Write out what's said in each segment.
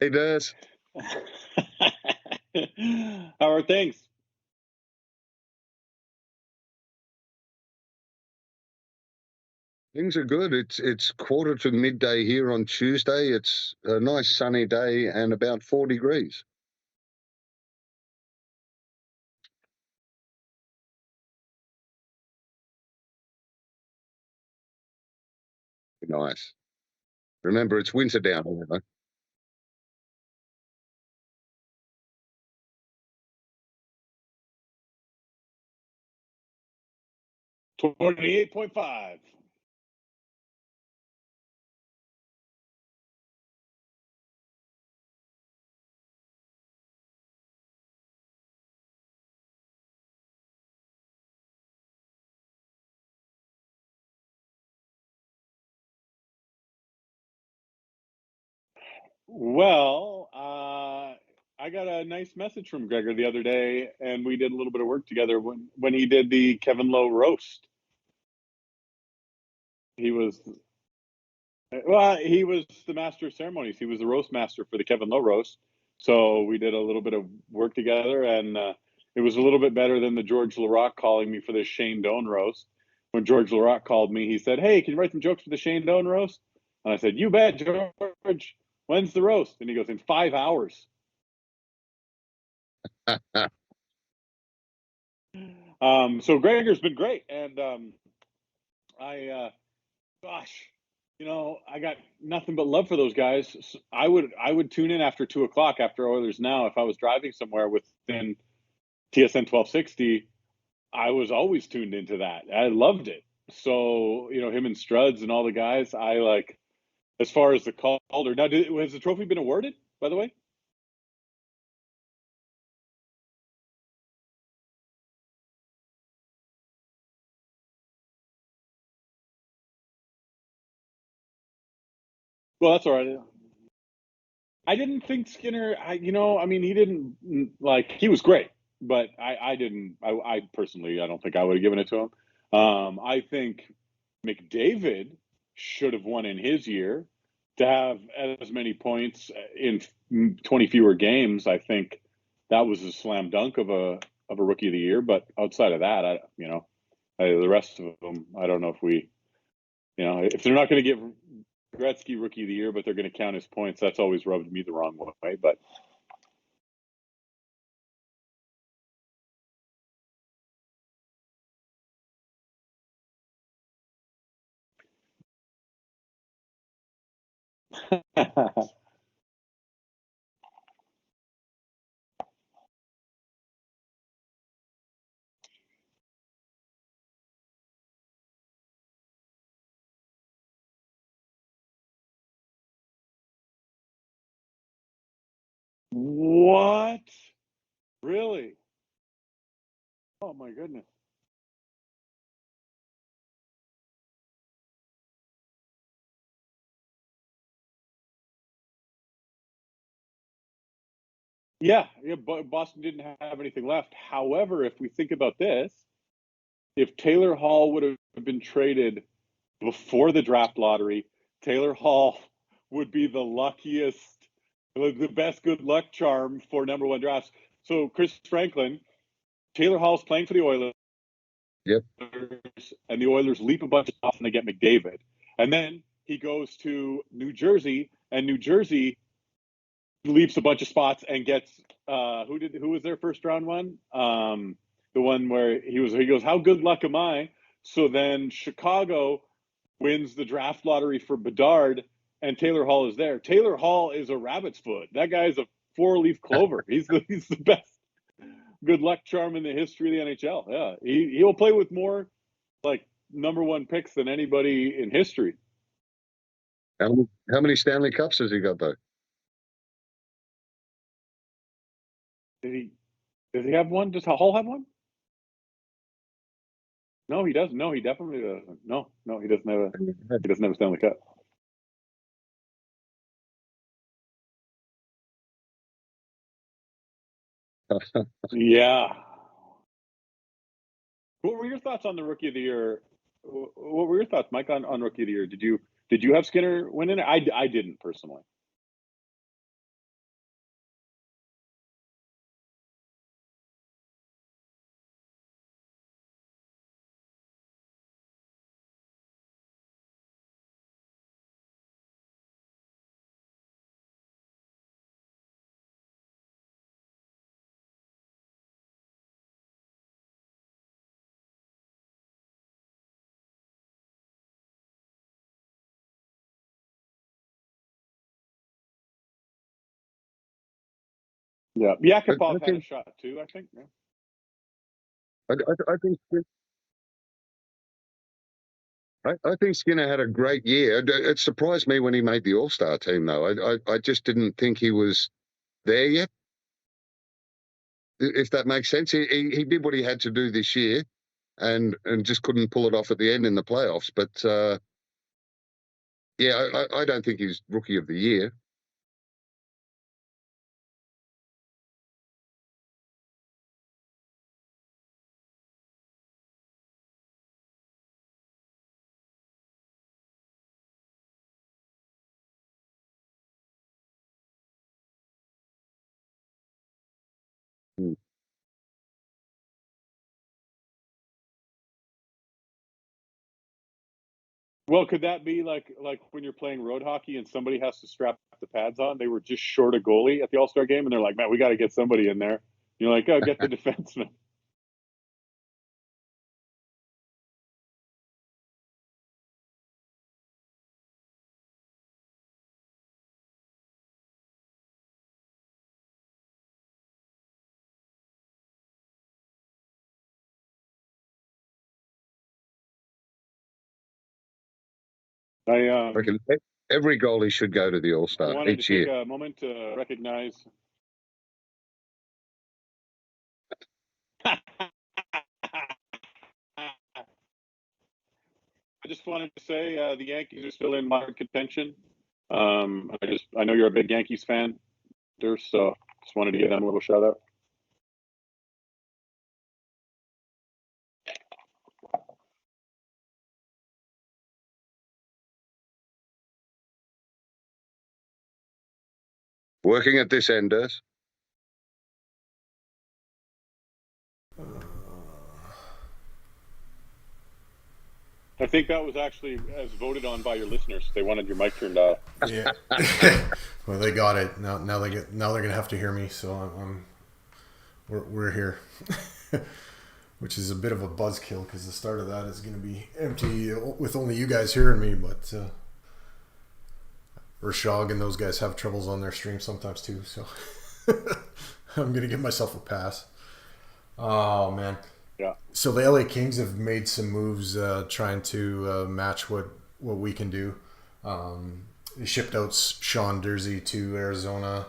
Hey, Des. How are things? Things are good. It's quarter to midday here on Tuesday. It's a nice sunny day and about 4 degrees. Nice. Remember, it's winter down here, though. $28.5. Well, I got a nice message from Gregor the other day, and we did a little bit of work together when he did the Kevin Lowe roast. He was the master of ceremonies. He was the roast master for the Kevin Lowe roast. So we did a little bit of work together, and it was a little bit better than the George Larock calling me for the Shane Doan roast. When George Larock called me, he said, "Hey, can you write some jokes for the Shane Doan roast?" And I said, "You bet, George. When's the roast?" And he goes, "In 5 hours." So Gregor's been great, and gosh, I got nothing but love for those guys. So I would tune in after 2 o'clock after Oilers Now if I was driving somewhere within TSN 1260. I was always tuned into that. I loved it. So him and Struds and all the guys. I like as far as the Calder. Now, has the trophy been awarded? By the way. Well, that's all right. I didn't think Skinner. He didn't he was great, but I didn't. I personally, I don't think I would have given it to him. I think McDavid should have won in his year to have as many points in 20 fewer games. I think that was a slam dunk of a rookie of the year. But outside of that, the rest of them, I don't know if if they're not going to give Gretzky rookie of the year, but they're going to count his points. That's always rubbed me the wrong way. But What? Really? Oh my goodness. Yeah, but Boston didn't have anything left. However, if we think about this, if Taylor Hall would have been traded before the draft lottery, Taylor Hall would be the luckiest, the best good luck charm for number one drafts. So Chris Franklin, Taylor Hall's playing for the Oilers. Yep. And the Oilers leap a bunch off and they get McDavid. And then he goes to New Jersey, and New Jersey leaps a bunch of spots and gets who was their first round one? The one where he goes, how good luck am I? So then Chicago wins the draft lottery for Bedard, and Taylor Hall is there. Taylor Hall is a rabbit's foot. That guy is a four-leaf clover. He's the best good luck charm in the history of the NHL. Yeah, he'll play with more like number one picks than anybody in history. How many Stanley Cups has he got though? Does he have one? Does Hall have one? No, he doesn't. No, he definitely doesn't. No, he doesn't have a Stanley Cup. Yeah. What were your thoughts on the Rookie of the Year? What were your thoughts, Mike, on Rookie of the Year? Did you have Skinner winning it? I didn't personally. Yeah, Yakupov had a shot too, I think. Yeah. I think Skinner had a great year. It surprised me when he made the All-Star team, though. I just didn't think he was there yet, if that makes sense. He did what he had to do this year and just couldn't pull it off at the end in the playoffs. But, yeah, I don't think he's Rookie of the Year. Hmm. Well, could that be like when you're playing road hockey and somebody has to strap the pads on? They were just short a goalie at the All-Star game, and they're like, man, we got to get somebody in there. You're like, oh, get the defenseman. I reckon every goalie should go to the All-Star wanted each to take year. a moment to recognize. I just wanted to say the Yankees are still in moderate contention. I know you're a big Yankees fan, Dirsa, so just wanted to give them a little shout out. Working at this end, Dirsa. I think that was actually as voted on by your listeners. They wanted your mic turned off. Yeah. Well, they got it. Now they're gonna have to hear me. So we're here, which is a bit of a buzzkill because the start of that is gonna be empty with only you guys hearing me. But Rashog and those guys have troubles on their stream sometimes too. So I'm gonna give myself a pass. Oh man. Yeah. So the LA Kings have made some moves trying to match what we can do. They shipped out Sean Dursey to Arizona,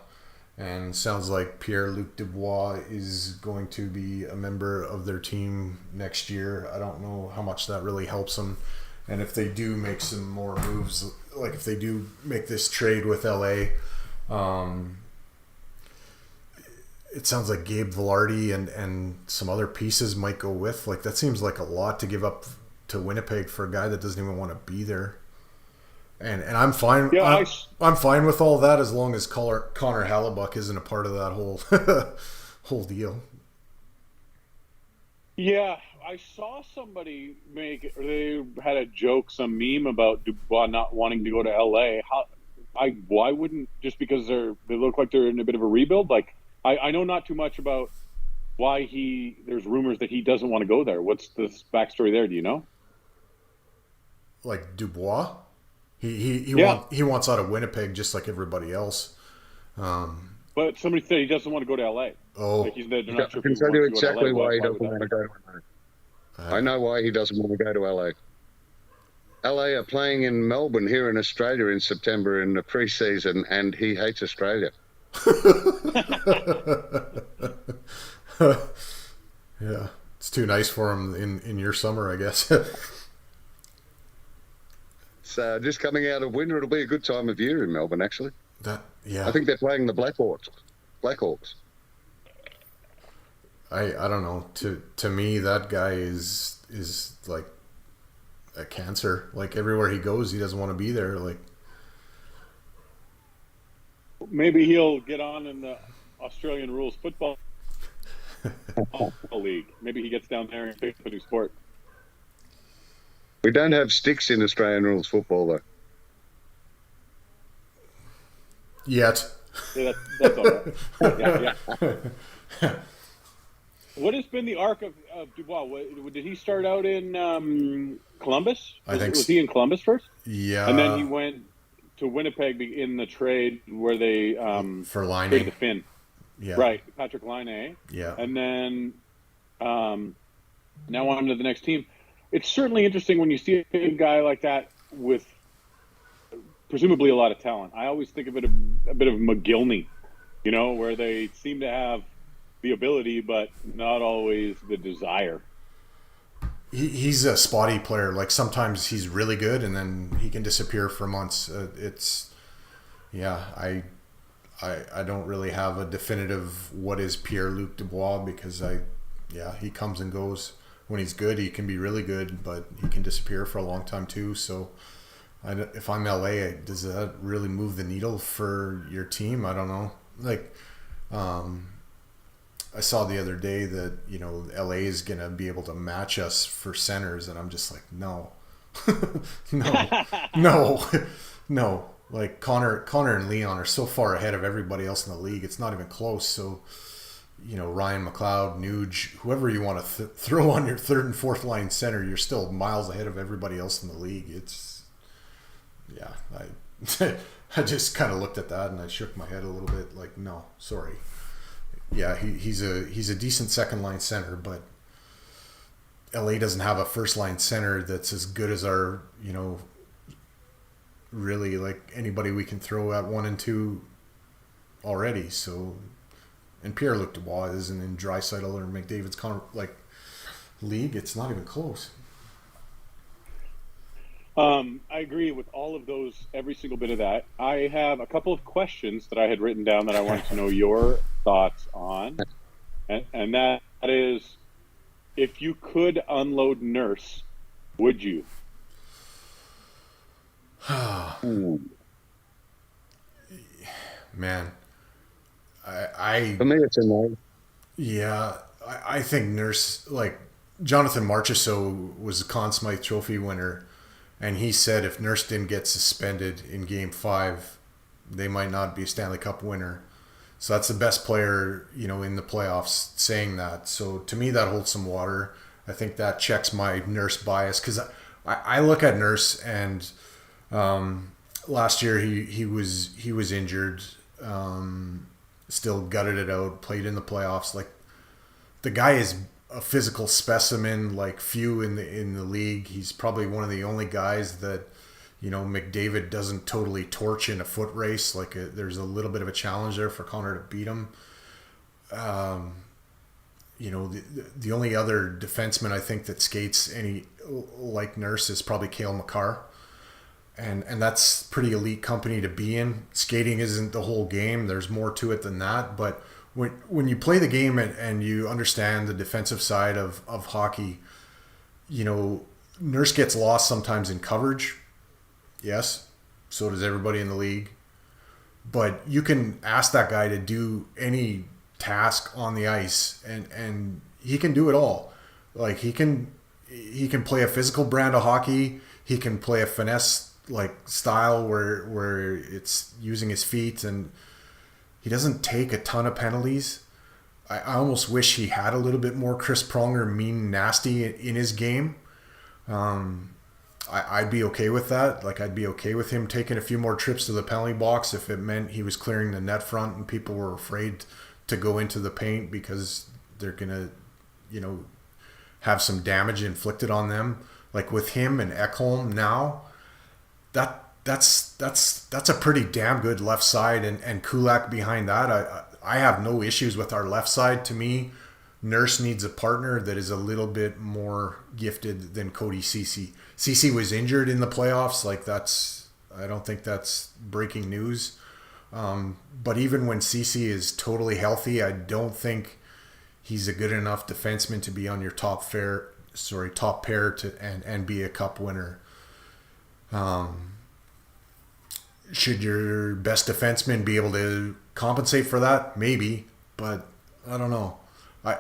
and sounds like Pierre-Luc Dubois is going to be a member of their team next year. I don't know how much that really helps them. And if they do make some more moves, like if they do make this trade with LA, it sounds like Gabe Velarde and some other pieces might go with. Like, that seems like a lot to give up to Winnipeg for a guy that doesn't even want to be there. And I'm fine. Yeah, I'm fine with all that as long as Connor Hellebuck isn't a part of that whole deal. Yeah, I saw somebody they had a joke, some meme about Dubois not wanting to go to LA. Why wouldn't, just because they look like they're in a bit of a rebuild? Like, I know not too much about why there's rumors that he doesn't want to go there. What's the backstory there? Do you know? Like Dubois? He wants out of Winnipeg just like everybody else. But somebody said he doesn't want to go to LA. Oh, like they're not sure I can tell you exactly why he doesn't want to go to LA. I know why he doesn't want to go to LA. LA are playing in Melbourne here in Australia in September in the pre-season, and he hates Australia. Yeah, it's too nice for him in your summer, I guess. So just coming out of winter, it'll be a good time of year in Melbourne, actually. I think they're playing the Blackhawks. I don't know. To me, that guy is like a cancer. Like, everywhere he goes, he doesn't want to be there. Like, maybe he'll get on in the Australian rules football league. Maybe he gets down there and picks up a new sport. We don't have sticks in Australian rules football, though. Yet. Yeah, that's all right. Yeah. What has been the arc of Dubois? Did he start out in Columbus? Was he in Columbus first? Yeah. And then he went to Winnipeg in the trade where they for Laine. traded the Finn. Yeah. Right, Patrick Laine. Yeah. And then now on to the next team. It's certainly interesting when you see a guy like that with presumably a lot of talent. I always think of it a bit of McGillney, where they seem to have the ability, but not always the desire. He's a spotty player. Like, sometimes he's really good, and then he can disappear for months. I don't really have a definitive what is Pierre-Luc Dubois, because he comes and goes. When he's good, he can be really good, but he can disappear for a long time too. So if I'm LA, does that really move the needle for your team? I don't know. Like, I saw the other day that, LA is going to be able to match us for centers, and I'm just like, no. No. Like, Connor and Leon are so far ahead of everybody else in the league. It's not even close. So, Ryan McLeod, Nuge, whoever you want to throw on your third and fourth line center, you're still miles ahead of everybody else in the league. I just kind of looked at that and I shook my head a little bit, like, no, sorry. Yeah, he's a decent second line center, but LA doesn't have a first line center that's as good as our, really, like, anybody we can throw at 1 and 2 already. So, and Pierre-Luc Dubois isn't in Draisaitl or McDavid's league. It's not even close. I agree with all of those, every single bit of that. I have a couple of questions that I had written down that I wanted to know your thoughts on. And that is, if you could unload Nurse, would you? Man. For me, it's a no. Yeah, I think Nurse, like, Jonathan Marchessault was a Conn Smythe Trophy winner, and he said if Nurse didn't get suspended in Game 5, they might not be a Stanley Cup winner. So that's the best player, in the playoffs saying that. So to me, that holds some water. I think that checks my Nurse bias, because I look at Nurse and last year he was injured, still gutted it out, played in the playoffs. Like, the guy is a physical specimen like few in the league. He's probably one of the only guys that, McDavid doesn't totally torch in a foot race. Like, there's a little bit of a challenge there for Connor to beat him. The only other defenseman I think that skates any like Nurse is probably Cale Makar. And that's pretty elite company to be in. Skating isn't the whole game. There's more to it than that. But when you play the game and you understand the defensive side of hockey, Nurse gets lost sometimes in coverage. Yes, so does everybody in the league. But you can ask that guy to do any task on the ice, and he can do it all. Like, he can play a physical brand of hockey. He can play a finesse style where it's using his feet, and he doesn't take a ton of penalties. I almost wish he had a little bit more Chris Pronger mean nasty in his game. I'd be okay with that. Like, I'd be okay with him taking a few more trips to the penalty box if it meant he was clearing the net front and people were afraid to go into the paint because they're gonna, have some damage inflicted on them. Like, with him and Ekholm now, that's a pretty damn good left side, and Kulak behind that. I have no issues with our left side. To me, Nurse needs a partner that is a little bit more gifted than Cody Ceci. Ceci was injured in the playoffs. I don't think that's breaking news. But even when Ceci is totally healthy, I don't think he's a good enough defenseman to be on your top pair and be a cup winner. Should your best defenseman be able to compensate for that? Maybe, but I don't know.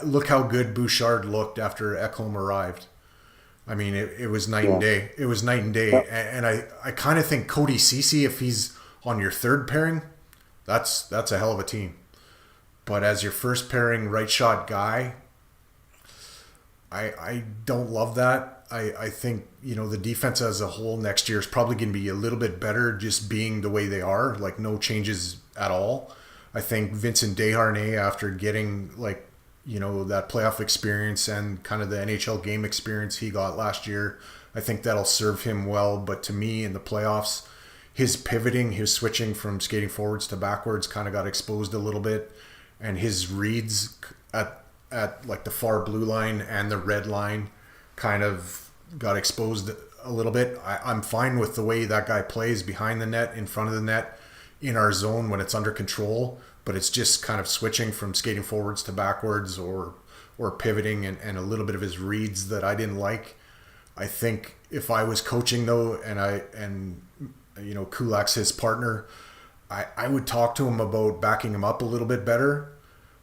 Look how good Bouchard looked after Ekholm arrived. I mean, it was night and day. It was night and day. And I kind of think Cody Ceci, if he's on your third pairing, that's a hell of a team. But as your first pairing right shot guy, I don't love that. I think, the defense as a whole next year is probably going to be a little bit better just being the way they are, like no changes at all. I think Vincent Desharnais, after getting that playoff experience and kind of the NHL game experience he got last year, I think that'll serve him well. But to me, in the playoffs, his pivoting, his switching from skating forwards to backwards kind of got exposed a little bit. And his reads at the far blue line and the red line kind of got exposed a little bit. I'm fine with the way that guy plays behind the net, in front of the net, in our zone when it's under control. But it's just kind of switching from skating forwards to backwards or pivoting and a little bit of his reads that I didn't like. I think if I was coaching though, and Kulak's his partner, I would talk to him about backing him up a little bit better,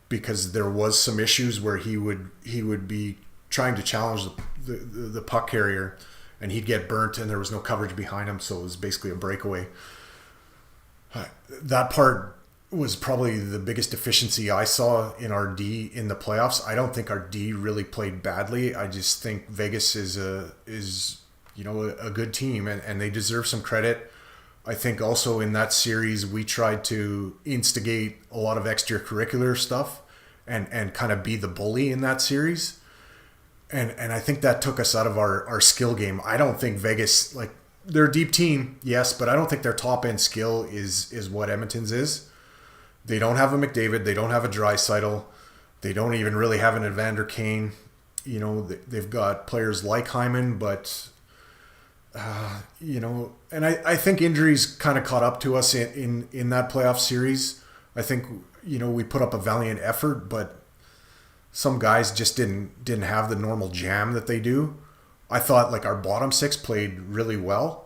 because there was some issues where he would be trying to challenge the puck carrier and he'd get burnt and there was no coverage behind him, so it was basically a breakaway. That part was probably the biggest deficiency I saw in our D in the playoffs. I don't think our D really played badly. I just think Vegas is a good team, and they deserve some credit. I think also in that series we tried to instigate a lot of extracurricular stuff and kind of be the bully in that series. And I think that took us out of our skill game. I don't think Vegas, they're a deep team, yes, but I don't think their top end skill is what Edmonton's is. They don't have a McDavid. They don't have a Draisaitl. They don't even really have an Evander Kane. They've got players like Hyman, but, and I think injuries kind of caught up to us in that playoff series. I think, we put up a valiant effort, but some guys just didn't have the normal jam that they do. I thought our bottom six played really well.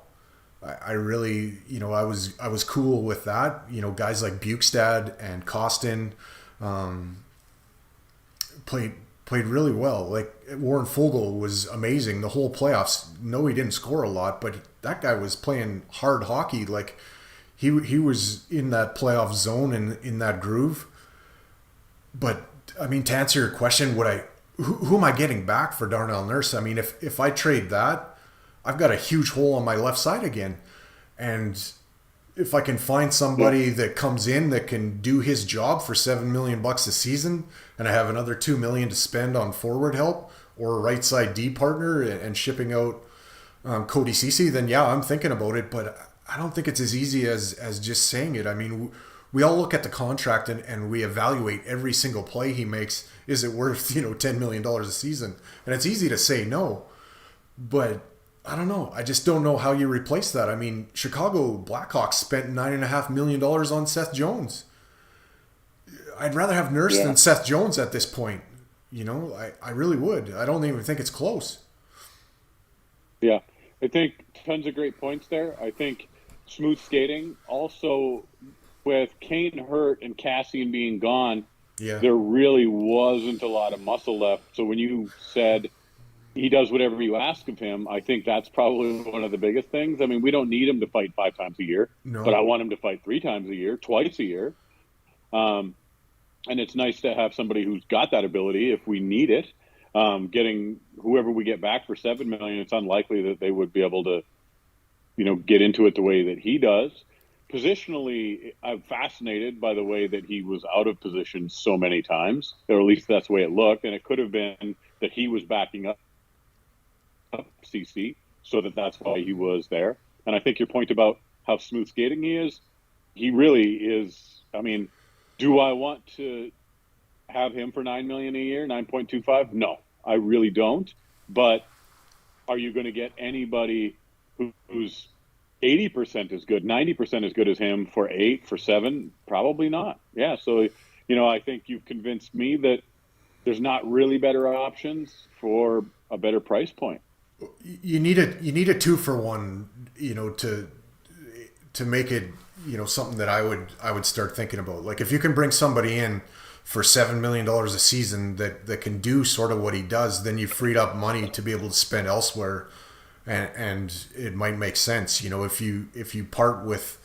I really, I was cool with that. Guys like Bukestad and Costin played really well. Warren Fogle was amazing the whole playoffs. No, he didn't score a lot, but that guy was playing hard hockey. He was in that playoff zone and in that groove. But I mean, to answer your question, who am I getting back for Darnell Nurse? I mean, if I trade that, I've got a huge hole on my left side again. And if I can find somebody that comes in that can do his job for $7 million a season, and I have another $2 million to spend on forward help or a right side D partner and shipping out Cody Ceci, then yeah, I'm thinking about it. But I don't think it's as easy as just saying it. I mean, we all look at the contract and we evaluate every single play he makes. Is it worth, $10 million a season? And it's easy to say no, but I don't know. I just don't know how you replace that. I mean, Chicago Blackhawks spent $9.5 million on Seth Jones. I'd rather have Nurse than Seth Jones at this point. I really would. I don't even think it's close. Yeah, I think tons of great points there. I think smooth skating. Also, with Kane hurt and Cassian being gone, there really wasn't a lot of muscle left. So when you said he does whatever you ask of him, I think that's probably one of the biggest things. I mean, we don't need him to fight 5 times a year, but I want him to fight 3 times a year, twice a year. And it's nice to have somebody who's got that ability if we need it. Getting whoever we get back for $7 million, it's unlikely that they would be able to, get into it the way that he does. Positionally, I'm fascinated by the way that he was out of position so many times, or at least that's the way it looked. And it could have been that he was backing up CC, so that's why he was there. And I think your point about how smooth skating he really is. I mean, do I want to have him for $9 million a year, 9.25? No, I really don't. But are you going to get anybody who's 80% as good, 90% as good as him for 8, for 7? Probably not. Yeah. So, I think you've convinced me that there's not really better options for a better price point. You need a 2-for-1, to make it, something that I would start thinking about. Like if you can bring somebody in for $7 million a season that can do sort of what he does, then you freed up money to be able to spend elsewhere, and it might make sense. If you part with,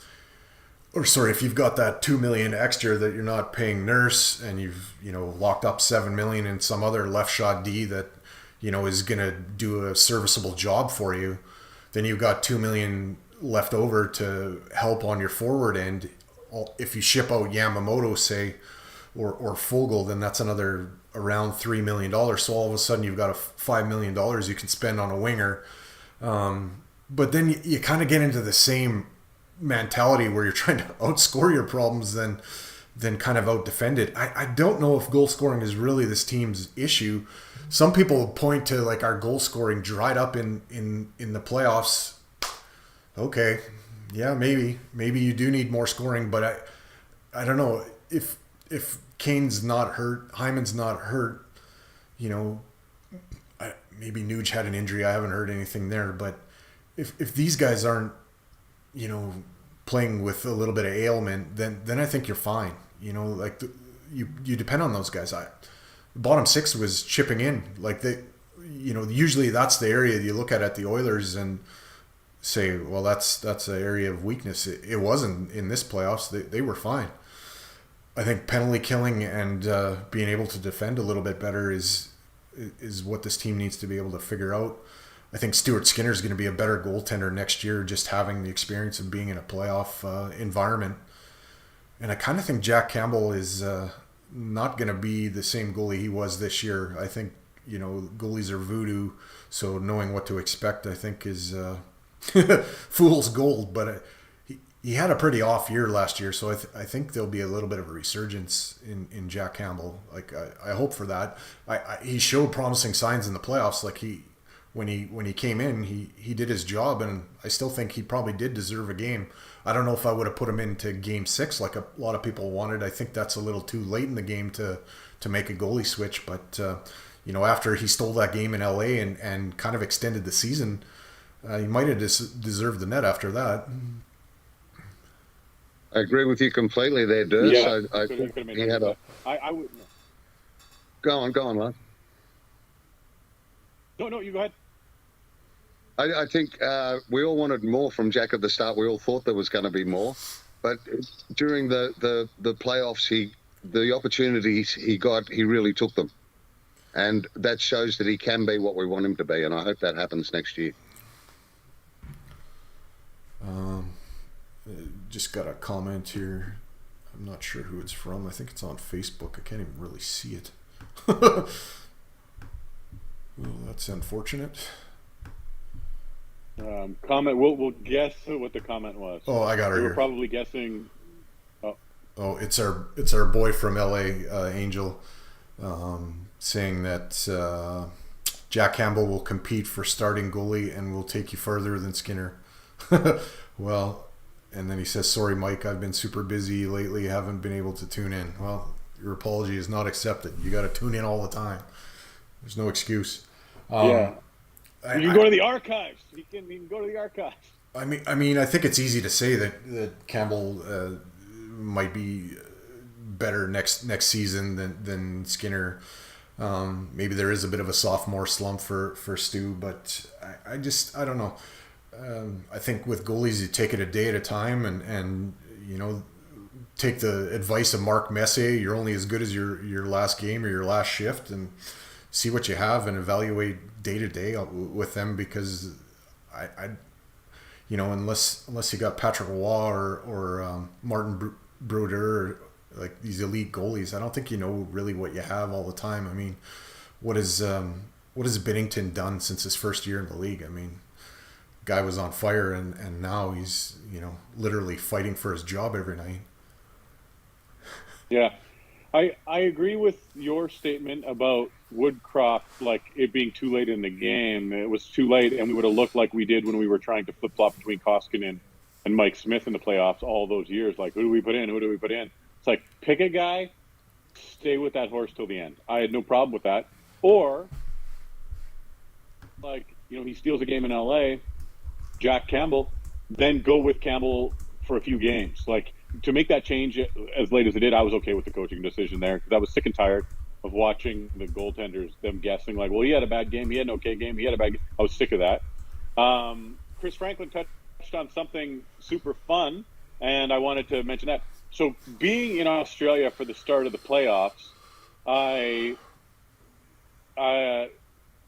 if you've got that $2 million extra that you're not paying Nurse, and you've locked up $7 million in some other left shot D that is going to do a serviceable job for you, then you've got $2 million left over to help on your forward end. If you ship out Yamamoto, say, or Fogel, then that's another around $3 million. So all of a sudden you've got $5 million you can spend on a winger. But then you kind of get into the same mentality where you're trying to outscore your problems than kind of out-defend it. I don't know if goal scoring is really this team's issue. Some people point to like our goal scoring dried up in the playoffs. Okay, yeah, maybe you do need more scoring, but I don't know if Kane's not hurt, Hyman's not hurt. Maybe Nuge had an injury. I haven't heard anything there, but if these guys aren't playing with a little bit of ailment, then I think you're fine. You depend on those guys. The bottom 6 was chipping in. Like usually that's the area you look at the Oilers and say, well, that's an area of weakness. It wasn't in this playoffs. They were fine. I think penalty killing and being able to defend a little bit better is what this team needs to be able to figure out. I think Stuart Skinner is going to be a better goaltender next year, just having the experience of being in a playoff environment. And I kind of think Jack Campbell is not going to be the same goalie he was this year. I think, goalies are voodoo, so knowing what to expect, I think, is fool's gold. But he had a pretty off year last year, so I think there'll be a little bit of a resurgence in Jack Campbell. Like I hope for that. He showed promising signs in the playoffs. Like when he came in, he did his job, and I still think he probably did deserve a game. I don't know if I would have put him into Game 6 like a lot of people wanted. I think that's a little too late in the game to make a goalie switch. But after he stole that game in LA and kind of extended the season, he might have deserved the net after that. I agree with you completely there, Dirsa. Yeah, I think he had a... I would... Go on, Lars. No, you go ahead. I think we all wanted more from Jack at the start. We all thought there was going to be more. But during the playoffs, the opportunities he got, he really took them. And that shows that he can be what we want him to be. And I hope that happens next year. just got a comment here. I'm not sure who it's from. I think it's on Facebook. I can't even really see it. Well, that's unfortunate. Comment. We'll guess what the comment was. Oh, I got her here. We're probably guessing. Oh, it's our boy from LA, Angel, saying that Jack Campbell will compete for starting goalie and will take you further than Skinner. Well, and then he says, "Sorry, Mike, I've been super busy lately. Haven't been able to tune in." Well, your apology is not accepted. You got to tune in all the time. There's no excuse. Yeah. You can go to the archives. You can go to the archives. I mean, I think it's easy to say that Campbell might be better next season than Skinner. Maybe there is a bit of a sophomore slump for Stu, but I don't know. I think with goalies, you take it a day at a time, and take the advice of Mark Messier. You're only as good as your last game or your last shift, and see what you have and evaluate day to day with them, because unless you got Patrick Waugh or Martin Brodeur, like these elite goalies, I don't think you know really what you have all the time. I mean, what has Binnington done since his first year in the league? I mean, guy was on fire, and now he's literally fighting for his job every night. Yeah, I agree with your statement about Woodcroft, like it being too late in the game. It was too late, and we would have looked like we did when we were trying to flip-flop between Koskinen and Mike Smith in the playoffs all those years. Like, who do we put in? Who do we put in? It's like, pick a guy, stay with that horse till the end. I had no problem with that. Or, like, he steals a game in L.A., Jack Campbell, then go with Campbell for a few games. Like, to make that change as late as it did, I was okay with the coaching decision there, because I was sick and tired of watching the goaltenders, them guessing like, well, he had a bad game, he had an okay game, he had a bad game. I was sick of that. Chris Franklin touched on something super fun, and I wanted to mention that. So being in Australia for the start of the playoffs,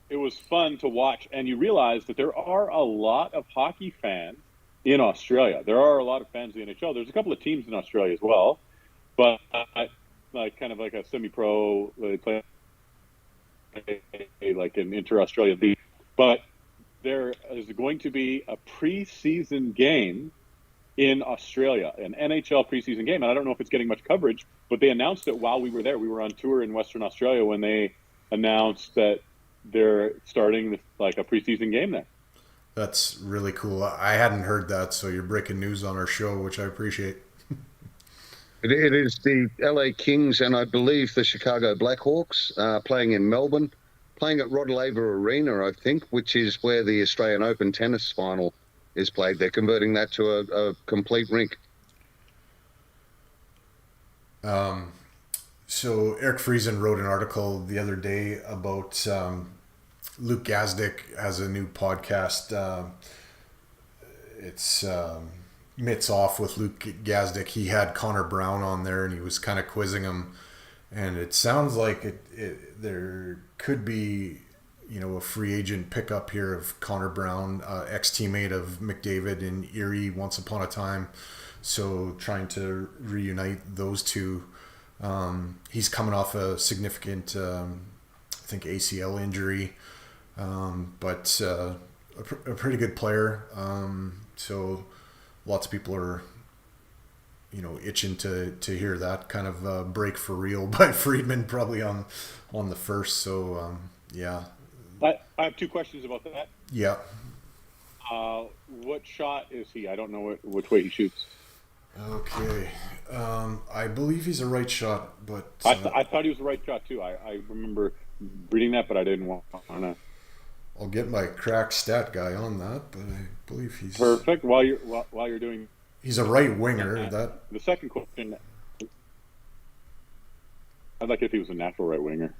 it was fun to watch, and you realize that there are a lot of hockey fans in Australia. There are a lot of fans of the NHL. There's a couple of teams in Australia as well, but like kind of like a semi-pro, they play like an inter-Australia league. But there is going to be a preseason game in Australia, an NHL preseason game. And I don't know if it's getting much coverage, but they announced it while we were there. We were on tour in Western Australia when they announced that they're starting like a preseason game there. That's really cool. I hadn't heard that, so you're breaking news on our show, which I appreciate. It is the LA Kings and I believe the Chicago Blackhawks playing in Melbourne, playing at Rod Laver Arena, I think, which is where the Australian Open tennis final is played. They're converting that to a complete rink. So Eric Friesen wrote an article the other day about Luke Gazdic has a new podcast. It's Mitts Off with Luke Gazdic. He had Connor Brown on there, and he was kind of quizzing him. And it sounds like there could be, a free agent pickup here of Connor Brown, ex-teammate of McDavid in Erie once upon a time. So trying to reunite those two. He's coming off a significant, I think, ACL injury. But a pretty good player. So lots of people are, itching to hear that kind of break for real by Friedman, probably on the first. So, yeah. I have two questions about that. Yeah. What shot is he? I don't know which way he shoots. Okay. I believe he's a right shot, but... I thought he was a right shot, too. I remember reading that, but I didn't want to... I'll get my crack stat guy on that, but I believe he's... Perfect. While you're doing... He's a right winger. The second question... I'd like if he was a natural right winger.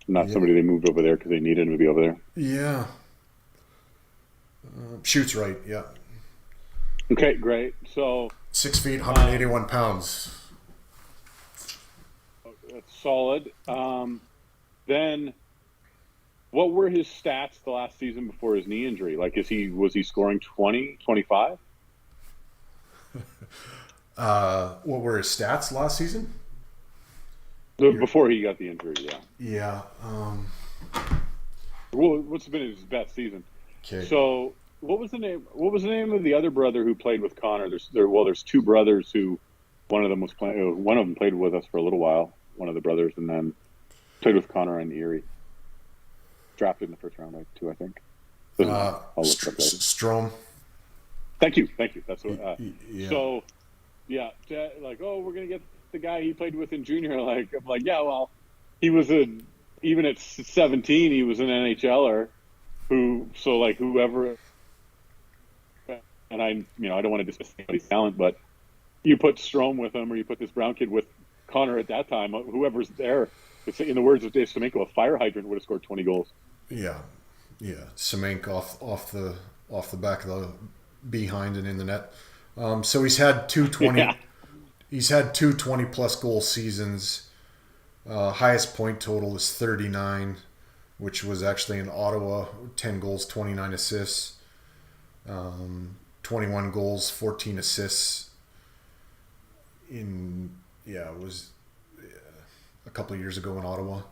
Not somebody they moved over there because they needed him to be over there. Yeah. Shoots right, yeah. Okay, great. So 6 feet, 181 pounds. That's solid. Then, what were his stats the last season before his knee injury? Like, was he scoring 20, 25? What were his stats last season? Before he got the injury, yeah. Yeah. Well, what's been his best season? Okay. So, what was the name of the other brother who played with Connor? There's two brothers who, one of them played with us for a little while. One of the brothers, and then played with Connor in Erie. Drafted in the first round, I think. Strom. Thank you. That's what. Yeah. So, yeah, we're gonna get the guy he played with in junior. I'm like, yeah, well, he was even at 17, he was an NHLer. Whoever. And I don't want to dismiss anybody's talent, but you put Strom with him, or you put this Brown kid with Connor at that time. Whoever's there, in the words of Dave Semenko, a fire hydrant would have scored 20 goals. Yeah. Semenko off the back of the behind and in the net. So he's had 220. Yeah. He's had 220 plus goal seasons. Highest point total is 39, which was actually in Ottawa. 10 goals, 29 assists. 21 goals, 14 assists. It was a couple of years ago in Ottawa.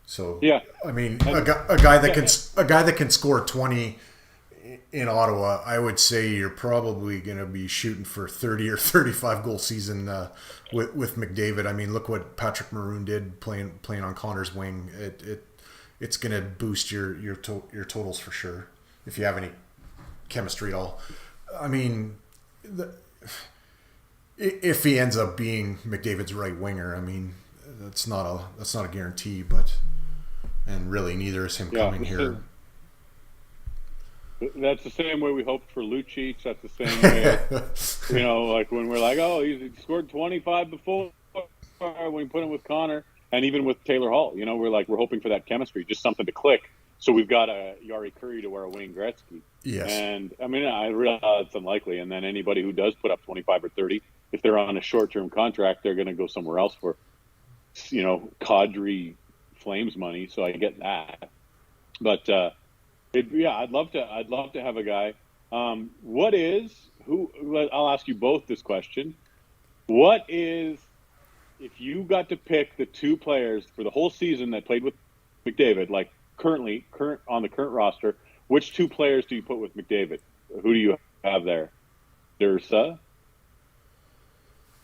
So yeah, I mean, a guy that can score 20 in Ottawa, I would say you're probably going to be shooting for 30 or 35 goal season with McDavid. I mean, look what Patrick Maroon did playing on Connor's wing. It's going to boost your totals for sure if you have any chemistry at all. I mean, if he ends up being McDavid's right winger, I mean, that's not a guarantee, and really neither is him coming here. That's the same way we hoped for Lucic. That's the same way, when we're like, oh, he scored 25 before when we put him with Connor, and even with Taylor Hall, we're hoping for that chemistry, just something to click. So we've got a Yari Curry to wear a Wayne Gretzky. Yes. And I mean, I realize it's unlikely. And then anybody who does put up 25 or 30, if they're on a short-term contract, they're going to go somewhere else for, Cadre Flames money. So I get that. But I'd love to have a guy. I'll ask you both this question. What is, if you got to pick the two players for the whole season that played with McDavid, like current on the current roster, which two players do you put with McDavid? Who do you have there? Dirsa?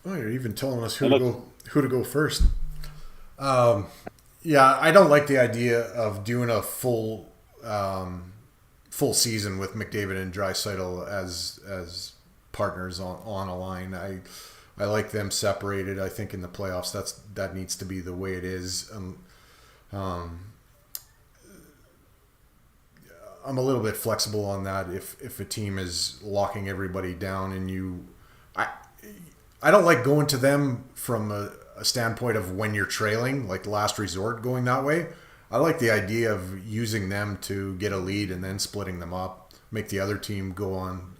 Oh, you're even telling us who to go first. I don't like the idea of doing a full season with McDavid and Draisaitl as partners on a line. I like them separated. I think in the playoffs that needs to be the way it is. I'm a little bit flexible on that. If a team is locking everybody down and I don't like going to them from a standpoint of when you're trailing, like last resort, going that way. I like the idea of using them to get a lead and then splitting them up, make the other team go on,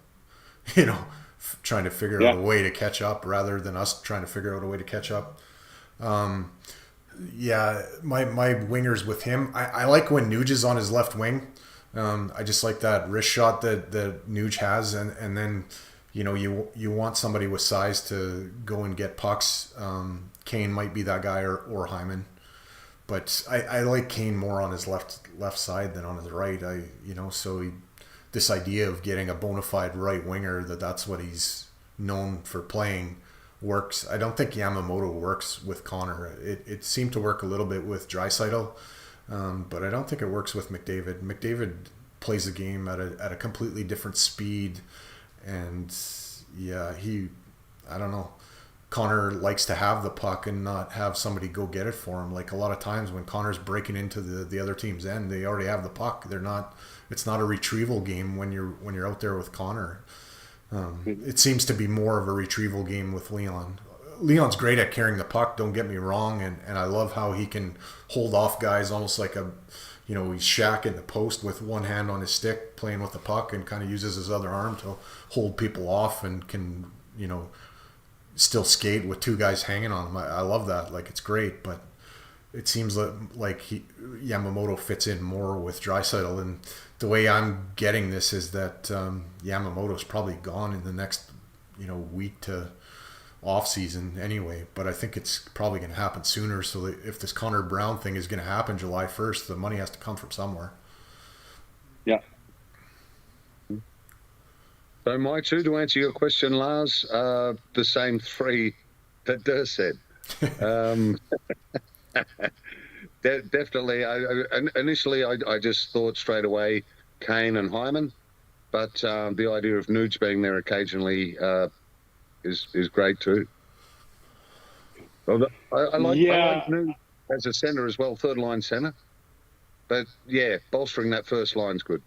trying to figure out a way to catch up rather than us trying to figure out a way to catch up. My wingers with him, I like when Nuge is on his left wing. I just like that wrist shot that Nuge has, and then you want somebody with size to go and get pucks. Kane might be that guy or Hyman, but I like Kane more on his left side than on his right. This idea of getting a bona fide right winger that's what he's known for playing works. I don't think Yamamoto works with Connor. It seemed to work a little bit with Draisaitl. But I don't think it works with McDavid. McDavid plays the game at a completely different speed, and I don't know. Connor likes to have the puck and not have somebody go get it for him. Like a lot of times when Connor's breaking into the other team's end, they already have the puck. It's not a retrieval game when you're out there with Connor. It seems to be more of a retrieval game with Leon. Leon's great at carrying the puck, don't get me wrong, and I love how he can hold off guys almost like he's Shaq in the post with one hand on his stick playing with the puck and kind of uses his other arm to hold people off and can, still skate with two guys hanging on him. I love that. Like, it's great, but it seems like Yamamoto fits in more with Draisaitl, and the way I'm getting this is that Yamamoto's probably gone in the next, week to offseason anyway, but I think it's probably going to happen sooner. So if this Connor Brown thing is going to happen July 1st, the money has to come from somewhere. Yeah. So my two, to answer your question, Lars, the same three that Dirsa said. Definitely. Initially, I just thought straight away Kane and Hyman, but the idea of Nuge being there occasionally is great too. Well, I like Nuge as a centre as well, third line centre. But yeah, bolstering that first line's good.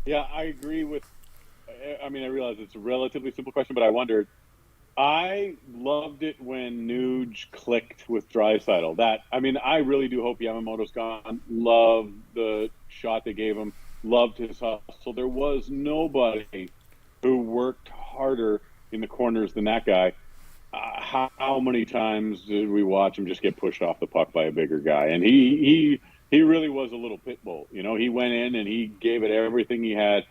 Yeah, I agree with. I mean, I realize it's a relatively simple question, but I wondered. I loved it when Nuge clicked with Draisaitl. I really do hope Yamamoto's gone. Love the shot they gave him. Loved his hustle. There was nobody who worked harder in the corners than that guy. How many times did we watch him just get pushed off the puck by a bigger guy? And he really was a little pit bull. You know, he went in and he gave it everything he had.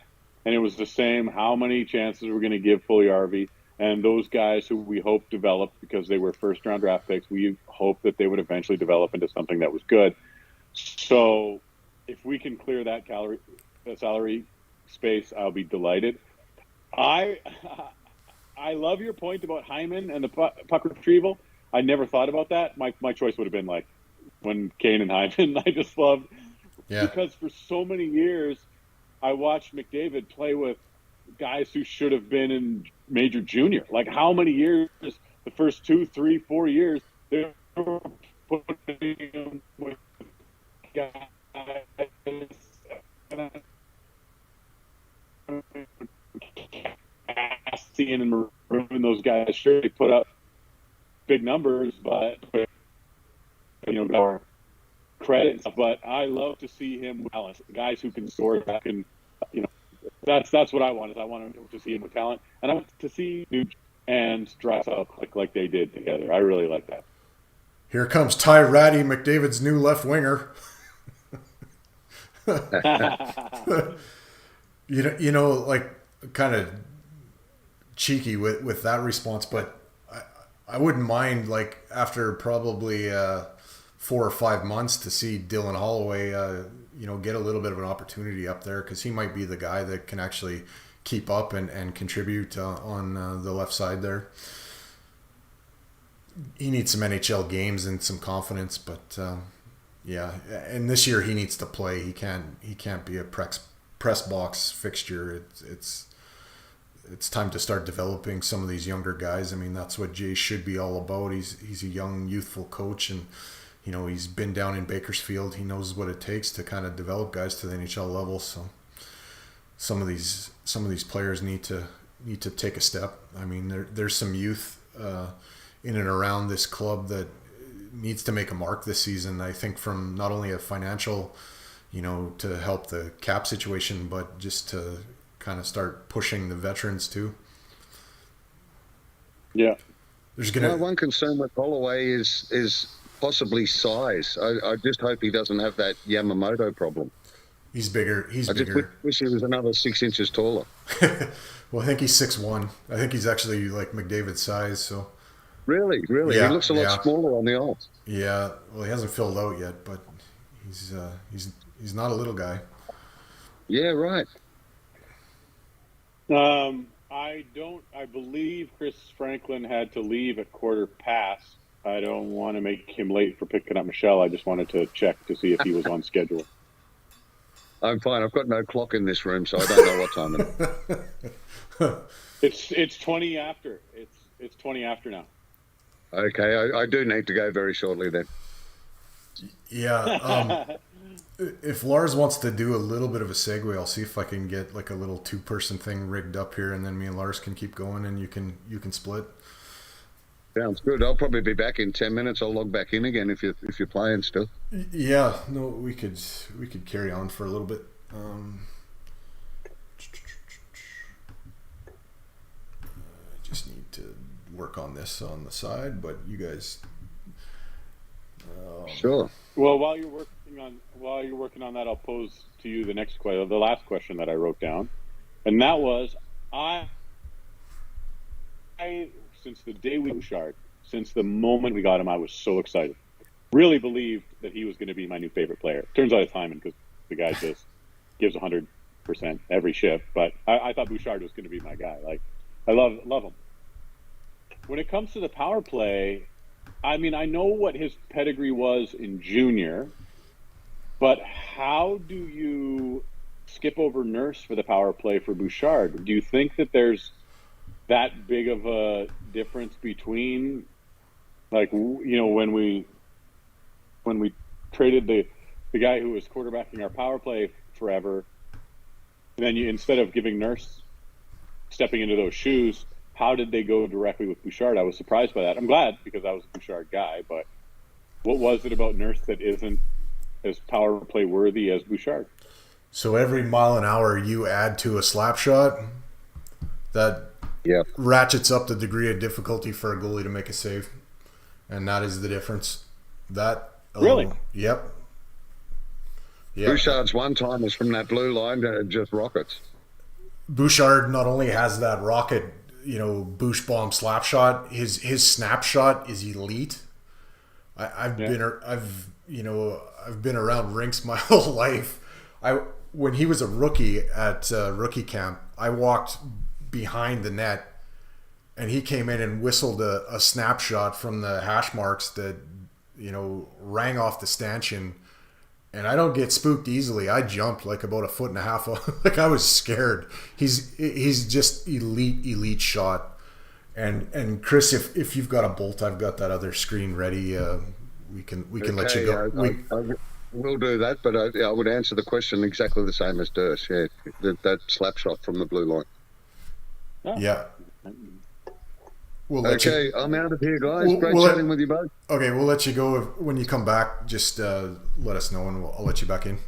And it was the same. How many chances we're going to give Puljujärvi? And those guys who we hope developed because they were first-round draft picks, we hope that they would eventually develop into something that was good. So if we can clear that salary space, I'll be delighted. I love your point about Hyman and the puck retrieval. I never thought about that. My choice would have been like when Kane and Hyman. I just loved because for so many years I watched McDavid play with guys who should have been in major junior. Like how many years, the first 2, 3, 4 years, they were putting him with guys Cassian and Maroon, those guys sure they put up big numbers, but our credit. But I love to see him with talent, guys who can score back and that's what I want. I want to see him with talent, and I want to see Nuge and Draisaitl click like they did together. I really like that. Here comes Ty Ratty, McDavid's new left winger. Like kind of cheeky with that response, but I wouldn't mind like after probably 4 or 5 months to see Dylan Holloway get a little bit of an opportunity up there, because he might be the guy that can actually keep up and contribute on the left side there. He needs some NHL games and some confidence, but and this year he needs to play. He can't be a press box fixture. It's time to start developing some of these younger guys. I mean, that's what Jay should be all about. He's a young, youthful coach, and he's been down in Bakersfield. He knows what it takes to kind of develop guys to the NHL level. So some of these players need to take a step. I mean, there's some youth in and around this club that needs to make a mark this season. I think from not only a financial, to help the cap situation, but just to kind of start pushing the veterans too. Yeah. My one concern with Holloway is possibly size. I just hope he doesn't have that Yamamoto problem. He's bigger. I just wish he was another 6 inches taller. Well, I think he's 6'1". I think he's actually like McDavid's size. So really, yeah, he looks a lot smaller on the ice. Yeah, well, he hasn't filled out yet, but he's not a little guy. Yeah, right. I believe Chris Franklin had to leave at quarter past. I don't want to make him late for picking up Michelle. I just wanted to check to see if he was on schedule. I'm fine. I've got no clock in this room, so I don't know what time it is. It's 20 after. It's 20 after now. Okay, I do need to go very shortly then. Yeah. If Lars wants to do a little bit of a segue, I'll see if I can get like a little 2-person thing rigged up here, and then me and Lars can keep going, and you can split. Sounds good. I'll probably be back in 10 minutes. I'll log back in again if you're playing still. Yeah, no, we could carry on for a little bit. I just need to work on this on the side, but you guys. Sure. Well, while you're working on that, I'll pose to you the last question that I wrote down, and that was, I since the day we Bouchard, since the moment we got him, I was so excited. Really believed that he was going to be my new favorite player. Turns out it's Hyman because the guy just gives 100% every shift. But I thought Bouchard was going to be my guy. Like, I love him. When it comes to the power play, I mean, I know what his pedigree was in junior, but how do you skip over Nurse for the power play for Bouchard? Do you think that there's that big of a difference between, like, you know, when we traded the guy who was quarterbacking our power play forever, and then instead of giving Nurse stepping into those shoes, how did they go directly with Bouchard? I was surprised by that. I'm glad because I was a Bouchard guy, but what was it about Nurse that isn't as power play worthy as Bouchard? So every mile an hour you add to a slap shot, that ratchets up the degree of difficulty for a goalie to make a save. And that is the difference. That really? Yep. Bouchard's one-timers from that blue line just rockets. Bouchard not only has that rocket, you know, Bouch bomb slap shot, his snapshot is elite. I've been around rinks my whole life. When he was a rookie at rookie camp, I walked behind the net and he came in and whistled a snapshot from the hash marks that, you know, rang off the stanchion. And I don't get spooked easily. I jumped like about 1.5 foot. Like I was scared. He's just elite shot. And Chris, if you've got a bolt, I've got that other screen ready. We can let you go. I will do that, but I would answer the question exactly the same as Dirsa. Yeah, that slap shot from the blue line. Oh. Yeah. Okay, I'm out of here, guys. Great chatting with you both. Okay, we'll let you go. When you come back, just let us know and I'll let you back in.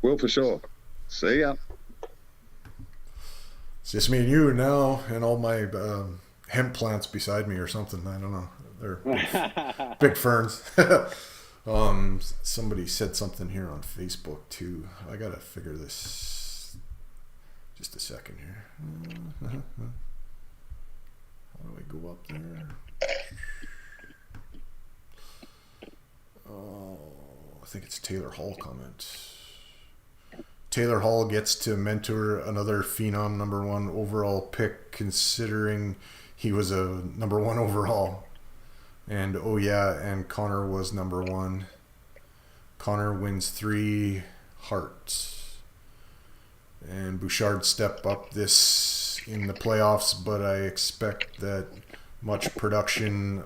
Will, for sure. See ya. It's just me and you now and all my hemp plants beside me or something. I don't know. They're big ferns. Somebody said something here on Facebook too. I got to figure this. Just a second here. How do we go up there? Oh, I think it's Taylor Hall comment. Taylor Hall gets to mentor another phenom #1 overall pick, considering he was a #1 overall. And oh yeah, and Connor was #1. Connor wins 3 hearts. And Bouchard step up this in the playoffs, but I expect that much production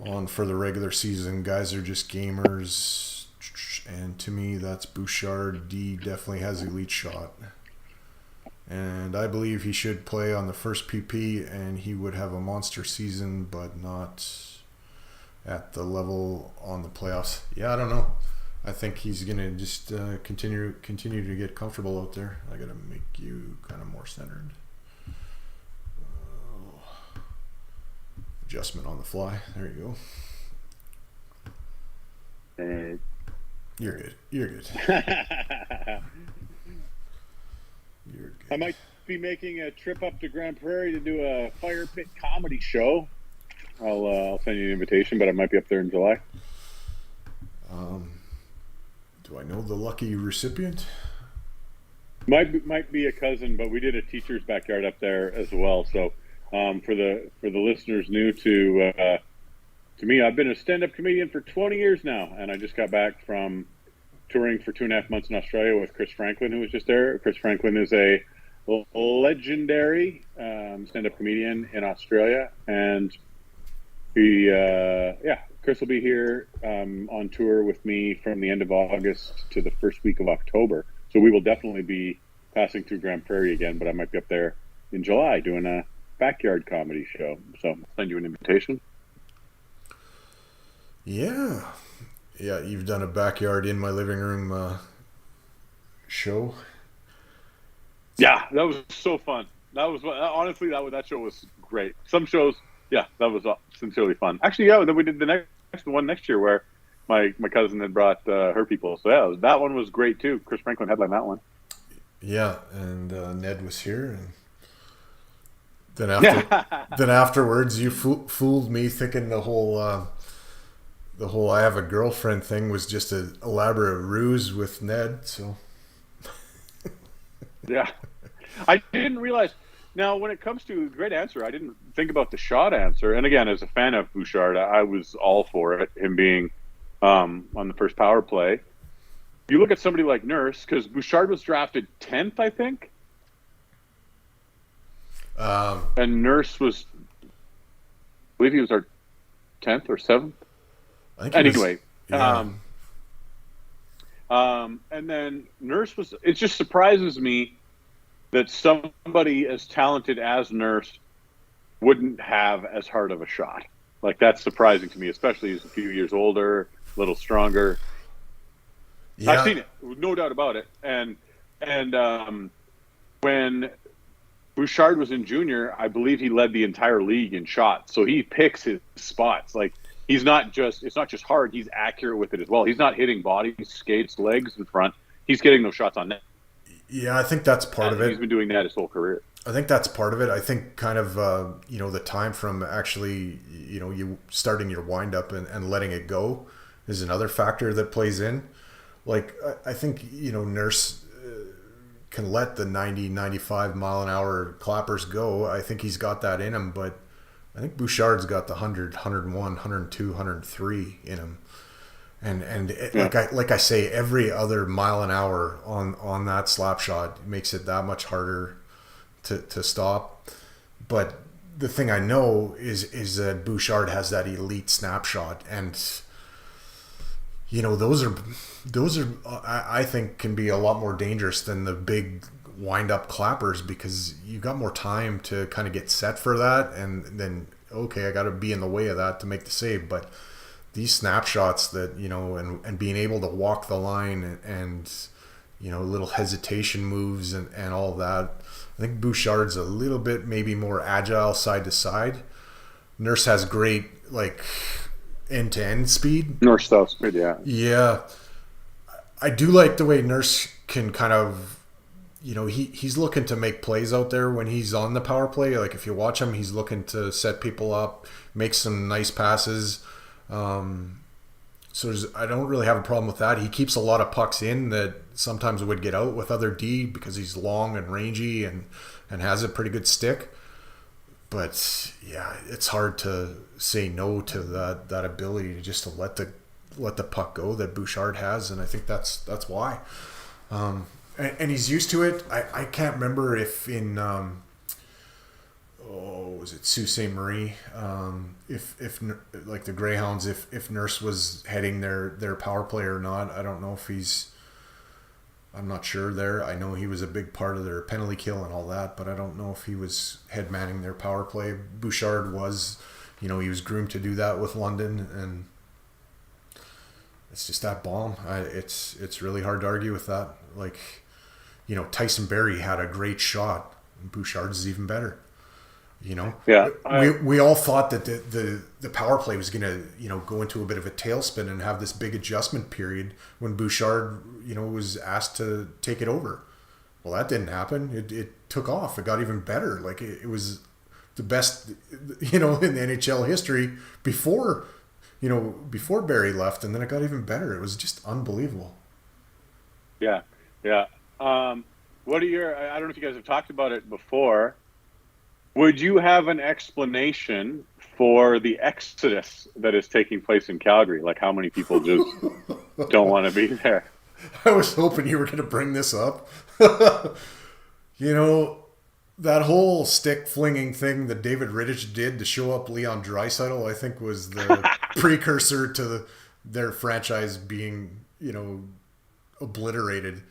on for the regular season. Guys are just gamers, and to me that's Bouchard. D definitely has elite shot, and I believe he should play on the first PP and he would have a monster season, but not at the level on the playoffs. Yeah, I don't know. I think he's gonna just continue to get comfortable out there. I gotta make you kind of more centered. Adjustment on the fly. There you go. You're good. You're good. You're good. I might be making a trip up to Grand Prairie to do a fire pit comedy show. I'll send you an invitation, but I might be up there in July. Do I know the lucky recipient? Might be a cousin, but we did a teacher's backyard up there as well. So for the listeners new to me, I've been a stand-up comedian for 20 years now, and I just got back from touring for 2.5 months in Australia with Chris Franklin, who was just there. Chris Franklin is a legendary stand-up comedian in Australia, and Chris will be here on tour with me from the end of August to the first week of October. So we will definitely be passing through Grand Prairie again, but I might be up there in July doing a backyard comedy show. So I'll send you an invitation. Yeah, you've done a backyard in my living room show. Yeah, that was so fun. That was honestly that show was great. Some shows, yeah, that was sincerely fun. Actually, yeah, then we did the one next year where my cousin had brought her people. So yeah, that one was great too. Chris Franklin headlined that one. Yeah, and Ned was here, and Then afterwards, you fooled me thinking the whole I have a girlfriend thing was just an elaborate ruse with Ned. So yeah, I didn't realize. Now, when it comes to great answer, I didn't think about the shot answer. And again, as a fan of Bouchard, I was all for it. Him being on the first power play. You look at somebody like Nurse, because Bouchard was drafted 10th, I think. And Nurse was, I believe he was our 10th or 7th. Anyway, and then Nurse was. It just surprises me that somebody as talented as Nurse wouldn't have as hard of a shot. Like, that's surprising to me, especially as a few years older, a little stronger. Yeah. I've seen it, no doubt about it. And when Bouchard was in junior, I believe he led the entire league in shots. So he picks his spots. Like, it's not just hard, he's accurate with it as well. He's not hitting bodies, skates, legs in front. He's getting those shots on net. Yeah, I think that's part of it. He's been doing that his whole career. I think that's part of it. I think kind of, the time from actually, you starting your wind-up and letting it go is another factor that plays in. Like, I think, Nurse can let the 90, 95 mile an hour clappers go. I think he's got that in him, but I think Bouchard's got the 100, 101, 102, 103 in him. And yeah. like I say, every other mile an hour on that slap shot makes it that much harder to stop. But the thing I know is that Bouchard has that elite snapshot, and those are I think can be a lot more dangerous than the big wind up clappers, because you got more time to kind of get set for that, and then I got to be in the way of that to make the save. But these snapshots that, and being able to walk the line and little hesitation moves and all that, I think Bouchard's a little bit maybe more agile side to side. Nurse has great end-to-end speed. Nurse stuff speed, yeah. Yeah. I do like the way Nurse can kind of, he's looking to make plays out there when he's on the power play. Like, if you watch him, he's looking to set people up, make some nice passes. So I don't really have a problem with that. He keeps a lot of pucks in that sometimes would get out with other D because he's long and rangy and has a pretty good stick. But yeah, it's hard to say no to that ability to just let the puck go that Bouchard has, and I think that's why. And he's used to it. I can't remember if in was it Sault Ste. Marie? If like the Greyhounds, if Nurse was heading their power play or not. I don't know if I'm not sure there. I know he was a big part of their penalty kill and all that, but I don't know if he was head manning their power play. Bouchard was, he was groomed to do that with London, and it's just that bomb. It's really hard to argue with that. Like, Tyson Barrie had a great shot, and Bouchard's is even better. Yeah, we all thought that the power play was gonna go into a bit of a tailspin and have this big adjustment period when Bouchard was asked to take it over. Well, that didn't happen. It took off. It got even better. Like, it was the best in the NHL history before Barrie left, and then it got even better. It was just unbelievable. Yeah. What are your? I don't know if you guys have talked about it before. Would you have an explanation for the exodus that is taking place in Calgary? Like, how many people just don't want to be there? I was hoping you were going to bring this up. That whole stick flinging thing that David Rittich did to show up Leon Draisaitl, I think, was the precursor to their franchise being, obliterated.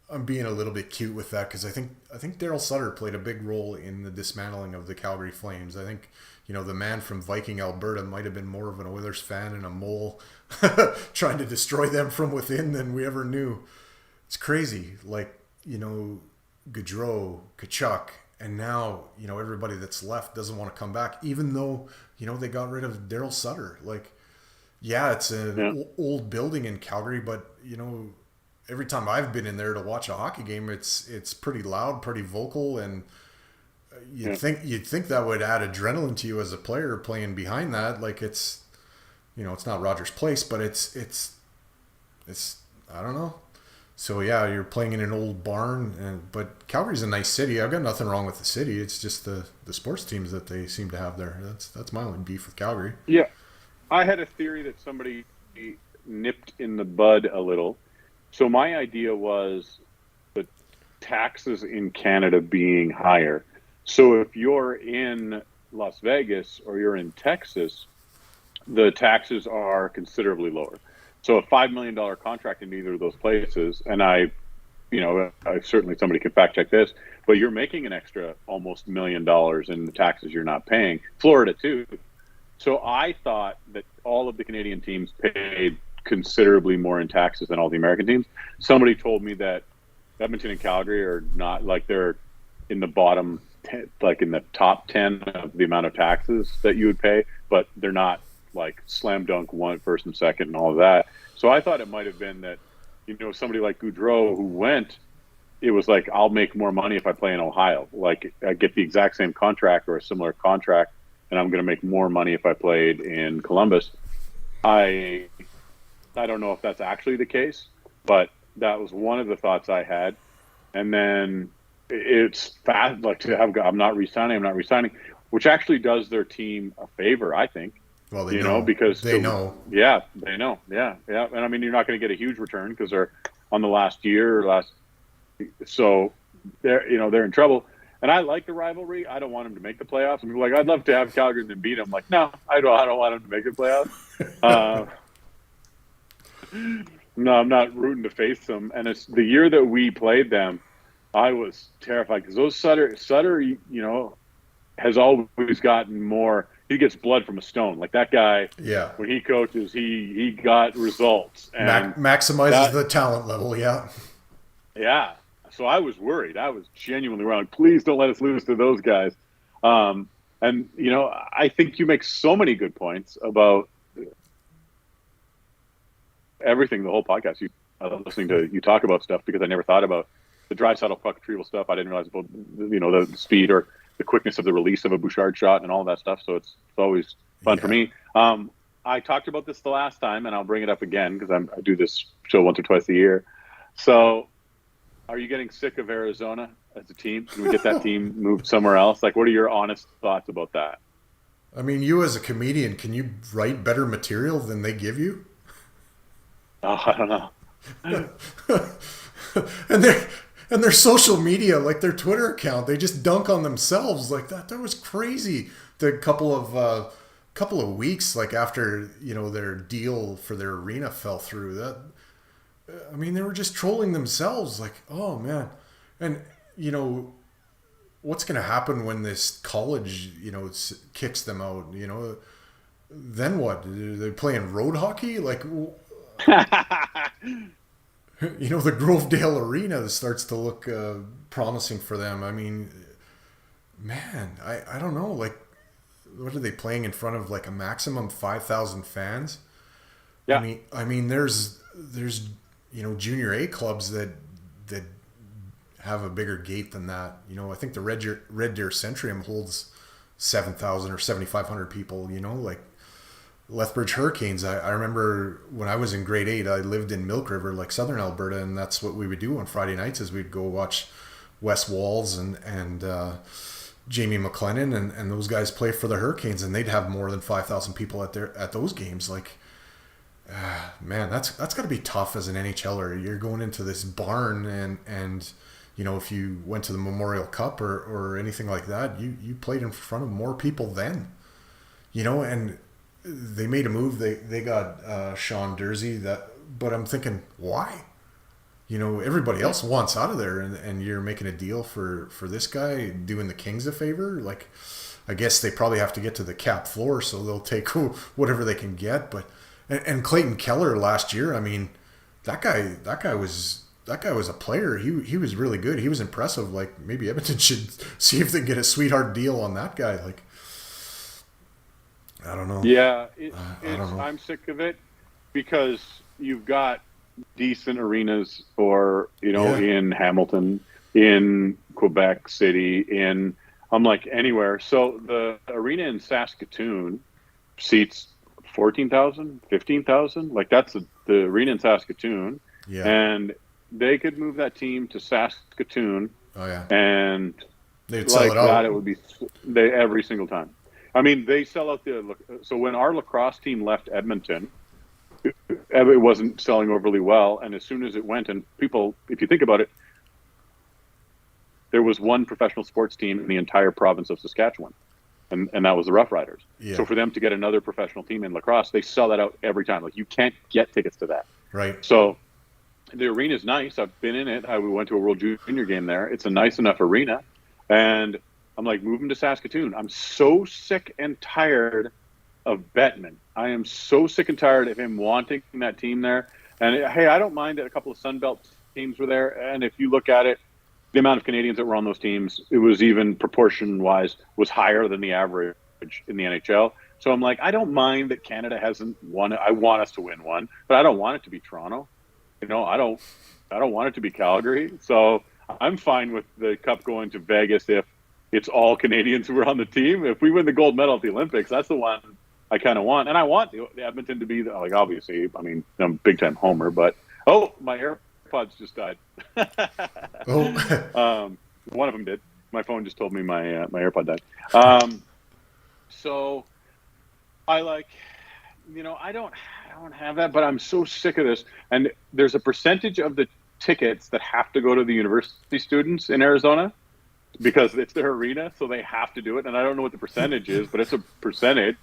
I'm being a little bit cute with that because I think Daryl Sutter played a big role in the dismantling of the Calgary Flames. I think, the man from Viking, Alberta might have been more of an Oilers fan and a mole trying to destroy them from within than we ever knew. It's crazy. Like, Gaudreau, Tkachuk, and now, everybody that's left doesn't want to come back, even though, they got rid of Daryl Sutter. Like, yeah, it's an old building in Calgary, but, every time I've been in there to watch a hockey game, it's pretty loud, pretty vocal, and you'd think that would add adrenaline to you as a player playing behind that. Like it's not Rogers Place, but it's I don't know. So yeah, you're playing in an old barn, but Calgary's a nice city. I've got nothing wrong with the city. It's just the sports teams that they seem to have there. That's my only beef with Calgary. Yeah, I had a theory that somebody nipped in the bud a little. So my idea was the taxes in Canada being higher. So if you're in Las Vegas or you're in Texas, the taxes are considerably lower. So a $5 million contract in either of those places, and I certainly somebody can fact check this, but you're making an extra almost $1 million in the taxes you're not paying. Florida too. So I thought that all of the Canadian teams paid considerably more in taxes than all the American teams. Somebody told me that Edmonton and Calgary are not, like, they're in the bottom 10, like in the top 10 of the amount of taxes that you would pay, but they're not like slam dunk one, first and second and all of that. So I thought it might have been that, somebody like Goudreau who went, it was like, I'll make more money if I play in Ohio. Like, I get the exact same contract or a similar contract, and I'm going to make more money if I played in Columbus. I don't know if that's actually the case, but that was one of the thoughts I had. And then it's fast, like, to have, I'm not resigning, which actually does their team a favor, I think. Well, they know because they know. Yeah, they know. Yeah. And I mean, you're not going to get a huge return because they're on the last year so they're in trouble. And I like the rivalry. I don't want them to make the playoffs. And people are like, I'd love to have Calgary and then beat them. Like, no, I don't want them to make the playoffs. No, I'm not rooting to face them. And it's the year that we played them, I was terrified because those Sutter, has always gotten more. He gets blood from a stone. Like that guy, yeah. When he coaches, he got results and maximizes the talent level. Yeah, yeah. So I was worried. I was genuinely worried. Please don't let us lose to those guys. And I think you make so many good points about everything. The whole podcast, listening to you talk about stuff because I never thought about the dry saddle puck retrieval stuff. I didn't realize about the speed or the quickness of the release of a Bouchard shot and all that stuff. So it's always fun for me. I talked about this the last time, and I'll bring it up again because I do this show once or twice a year. So are you getting sick of Arizona as a team? Can we get that team moved somewhere else? Like, what are your honest thoughts about that? I mean, you as a comedian, can you write better material than they give you? Oh, I don't know. And their social media, like their Twitter account, they just dunk on themselves like that. That was crazy. The couple of weeks like after their deal for their arena fell through. They were just trolling themselves. Like, oh man, and what's going to happen when this college kicks them out? Then what? They're playing road hockey, like. The Grovedale Arena starts to look promising for them. I mean, man, I don't know. Like, what are they playing in front of? Like a maximum 5,000 fans? Yeah. I mean, there's junior A clubs that have a bigger gate than that. I think the Red Deer Centrium holds 7,000 or 7,500 people. Like. Lethbridge Hurricanes. I remember when I was in grade 8, I lived in Milk River, like southern Alberta, and that's what we would do on Friday nights is we'd go watch Wes Walls and Jamie McLennan and those guys play for the Hurricanes, and they'd have more than 5,000 people at those games. Like, man, that's got to be tough as an NHLer. You're going into this barn and if you went to the Memorial Cup or anything like that, you played in front of more people then, and they made a move. They got Sean Dursey. But I'm thinking, why? Everybody else wants out of there, and you're making a deal for this guy, doing the Kings a favor. Like, I guess they probably have to get to the cap floor, so they'll take whatever they can get. But and Clayton Keller last year, I mean, that guy was a player. He was really good. He was impressive. Like, maybe Edmonton should see if they can get a sweetheart deal on that guy. Like. I don't know. Yeah, I don't know. I'm sick of it because you've got decent arenas for, in Hamilton, in Quebec City, I'm like anywhere. So the arena in Saskatoon seats 14,000, 15,000. Like that's the arena in Saskatoon. Yeah. And they could move that team to Saskatoon. Oh yeah. And they'd sell it out. That, it would be every single time. I mean, they sell out so when our lacrosse team left Edmonton, it wasn't selling overly well. And as soon as it went, and people, if you think about it, there was one professional sports team in the entire province of Saskatchewan, and that was the Rough Riders. Yeah. So for them to get another professional team in lacrosse, they sell that out every time. Like, you can't get tickets to that. Right. So the arena is nice. I've been in it. We went to a World Junior game there. It's a nice enough arena. And I'm like, move him to Saskatoon. I'm so sick and tired of Bettman. I am so sick and tired of him wanting that team there. And hey, I don't mind that a couple of Sunbelt teams were there. And if you look at it, the amount of Canadians that were on those teams, it was even proportion-wise was higher than the average in the NHL. So I'm like, I don't mind that Canada hasn't won it. I want us to win one, but I don't want it to be Toronto. I don't want it to be Calgary. So I'm fine with the Cup going to Vegas if it's all Canadians who are on the team. If we win the gold medal at the Olympics, that's the one I kind of want. And I want the Edmonton to be, like, obviously, I mean, I'm a big-time homer, but, my AirPods just died. One of them did. My phone just told me my AirPod died. So I I don't have that, but I'm so sick of this. And there's a percentage of the tickets that have to go to the university students in Arizona because it's their arena, so they have to do it. And I don't know what the percentage is, but it's a percentage.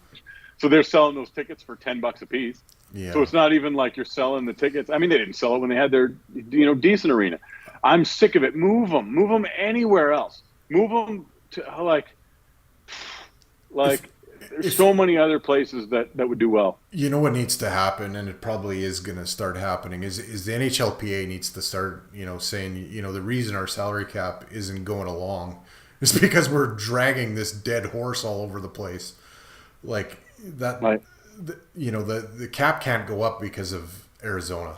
So they're selling those tickets for $10 a piece. Yeah. So it's not even like you're selling the tickets. I mean, they didn't sell it when they had their, decent arena. I'm sick of it. Move them anywhere else. Move them to there's so many other places that would do well. You know what needs to happen, and it probably is going to start happening, is the NHLPA needs to start, saying, the reason our salary cap isn't going along is because we're dragging this dead horse all over the place. Like that, right. The cap can't go up because of Arizona.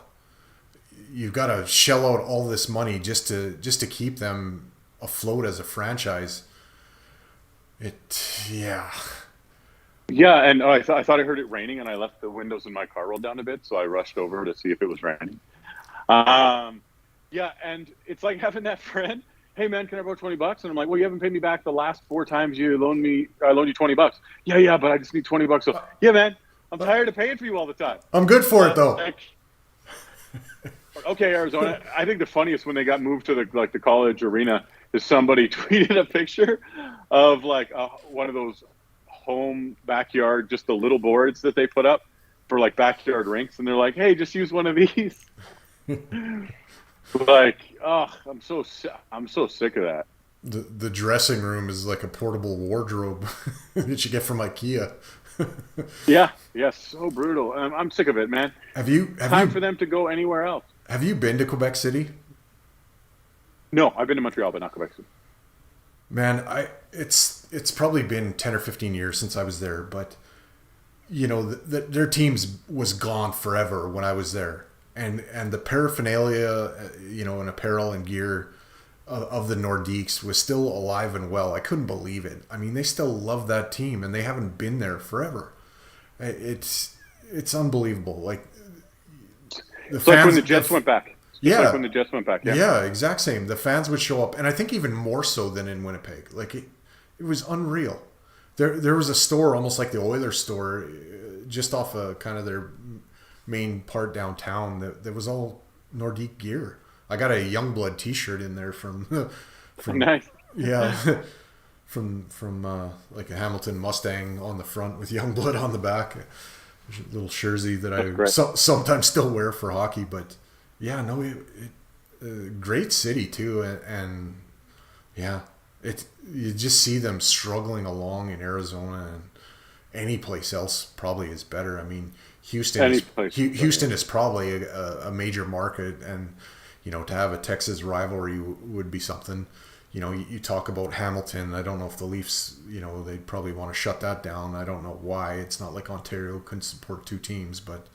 You've got to shell out all this money just to keep them afloat as a franchise. Yeah, and I thought I heard it raining, and I left the windows in my car rolled down a bit, so I rushed over to see if it was raining. Yeah, and it's like having that friend. Hey man, can I borrow $20? And I'm like, well, you haven't paid me back the last 4 times I loaned you $20. Yeah, but I just need $20. So yeah, man, I'm tired of paying for you all the time. I'm good for it though. Okay, Arizona. I think the funniest when they got moved to the college arena is somebody tweeted a picture of one of those home backyard, just the little boards that they put up for backyard rinks, and they're like, hey, just use one of these. I'm so sick of that. The dressing room is like a portable wardrobe that you get from IKEA. yeah, so brutal. I'm sick of it, man. Have you for them to go anywhere else? Have you been to Quebec City? No, I've been to Montreal, but not Quebec City. Man, it's probably been 10 or 15 years since I was there, but their teams was gone forever when I was there, and the paraphernalia, and apparel and gear of the Nordiques was still alive and well. I couldn't believe it. I mean, they still love that team, and they haven't been there forever. It's unbelievable. Like the fans, like when the Jets went back. Yeah, like when the Jets went back. Yeah, exact same. The fans would show up, and I think even more so than in Winnipeg. Like it was unreal. There was a store almost like the Oilers store, just off of kind of their main part downtown. That was all Nordique gear. I got a Youngblood T-shirt in there from nice. Yeah, from like a Hamilton Mustang on the front with Youngblood on the back. There's a little jersey that I sometimes still wear for hockey, but. Yeah, no, great city too, and yeah, you just see them struggling along in Arizona, and any place else probably is better. I mean, Houston is probably a major market, and to have a Texas rivalry would be something. You talk about Hamilton. I don't know if the Leafs, they'd probably want to shut that down. I don't know why. It's not like Ontario couldn't support 2 teams, but